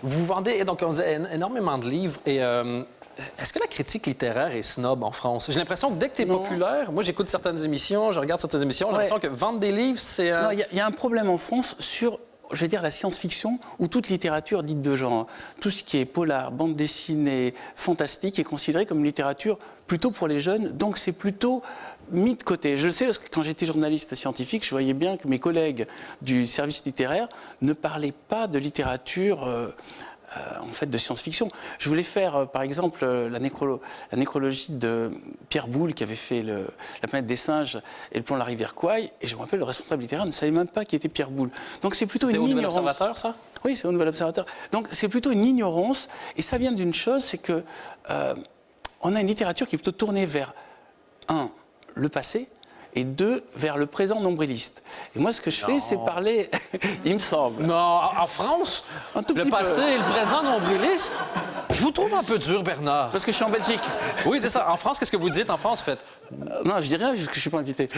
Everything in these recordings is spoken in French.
Vous vendez, donc on disait, énormément de livres. Et est-ce que la critique littéraire est snob en France? J'ai l'impression que dès que tu es populaire, moi j'écoute certaines émissions, je regarde certaines émissions, j'ai l'impression que vendre des livres, c'est... Non, il y a un problème en France sur, je vais dire, la science-fiction ou toute littérature dite de genre. Tout ce qui est polar, bande dessinée, fantastique est considéré comme une littérature plutôt pour les jeunes, donc c'est plutôt mis de côté. Je le sais parce que quand j'étais journaliste scientifique, je voyais bien que mes collègues du service littéraire ne parlaient pas de littérature en fait de science-fiction. Je voulais faire, par exemple, la nécrologie de Pierre Boulle, qui avait fait La planète des singes et le plan de la rivière Kwai, et je me rappelle, le responsable littéraire ne savait même pas qui était Pierre Boulle. Donc c'est plutôt une ignorance. C'était au Nouvel Observateur, ça? Oui, c'est au Nouvel Observateur. Donc c'est plutôt une ignorance, et ça vient d'une chose, c'est que on a une littérature qui est plutôt tournée vers, un, le passé, et deux, vers le présent nombriliste. Et moi, ce que je fais, c'est parler, il me semble. Non, en France, le petit passé peu. et le présent nombriliste, je vous trouve un peu dur, Bernard. Parce que je suis en Belgique. Oui, c'est ça. En France, qu'est-ce que vous dites en France, faites? Non, je dis rien, parce que je ne suis pas invité.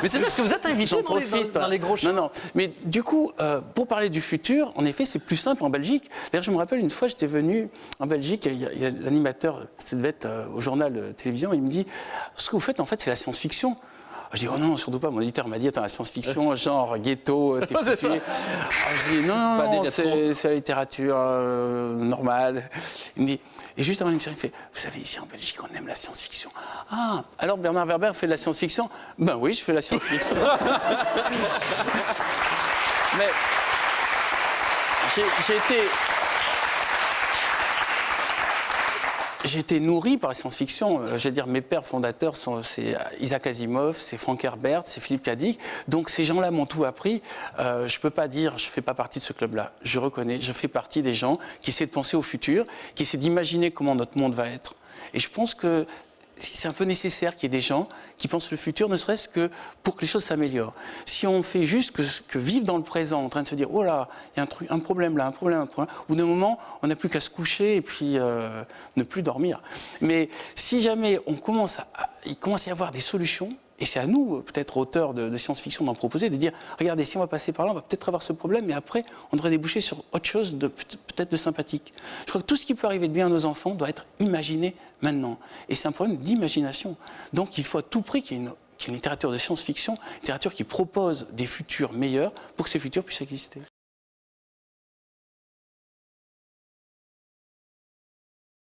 Mais c'est parce que vous êtes invité J'en dans profite. dans les gros shows. Non, mais du coup, pour parler du futur, en effet, c'est plus simple en Belgique. D'ailleurs, je me rappelle, une fois, j'étais venu en Belgique, il y a l'animateur, ça devait être au journal télévision, il me dit, ce que vous faites, en fait, c'est la science-fiction. Je dis, oh non, surtout pas. Mon éditeur m'a dit, attends, la science-fiction, genre ghetto, t'es foutu. Je dis, non, c'est la littérature normale. Il me dit, et juste avant l'émission, il fait, vous savez, ici en Belgique, on aime la science-fiction. Ah, alors Bernard Werber fait de la science-fiction? Ben oui, je fais de la science-fiction. Mais j'ai été nourri par la science-fiction. Je veux dire, mes pères fondateurs, c'est Isaac Asimov, c'est Frank Herbert, c'est Philippe K. Dick. Donc ces gens-là m'ont tout appris. Je ne peux pas dire, je ne fais pas partie de ce club-là. Je reconnais, je fais partie des gens qui essaient de penser au futur, qui essaient d'imaginer comment notre monde va être. Et je pense que c'est un peu nécessaire qu'il y ait des gens qui pensent le futur, ne serait-ce que pour que les choses s'améliorent. Si on fait juste que vivre dans le présent, en train de se dire « Oh là, il y a un problème là, un problème, au bout d'un moment, on n'a plus qu'à se coucher et puis ne plus dormir. Mais si jamais il commence à y avoir des solutions, et c'est à nous, peut-être auteurs de science-fiction, d'en proposer, de dire « Regardez, si on va passer par là, on va peut-être avoir ce problème, mais après, on devrait déboucher sur autre chose peut-être de sympathique. » Je crois que tout ce qui peut arriver de bien à nos enfants doit être imaginé maintenant. Et c'est un problème d'imagination. Donc il faut à tout prix qu'il y ait une littérature de science-fiction, une littérature qui propose des futurs meilleurs pour que ces futurs puissent exister.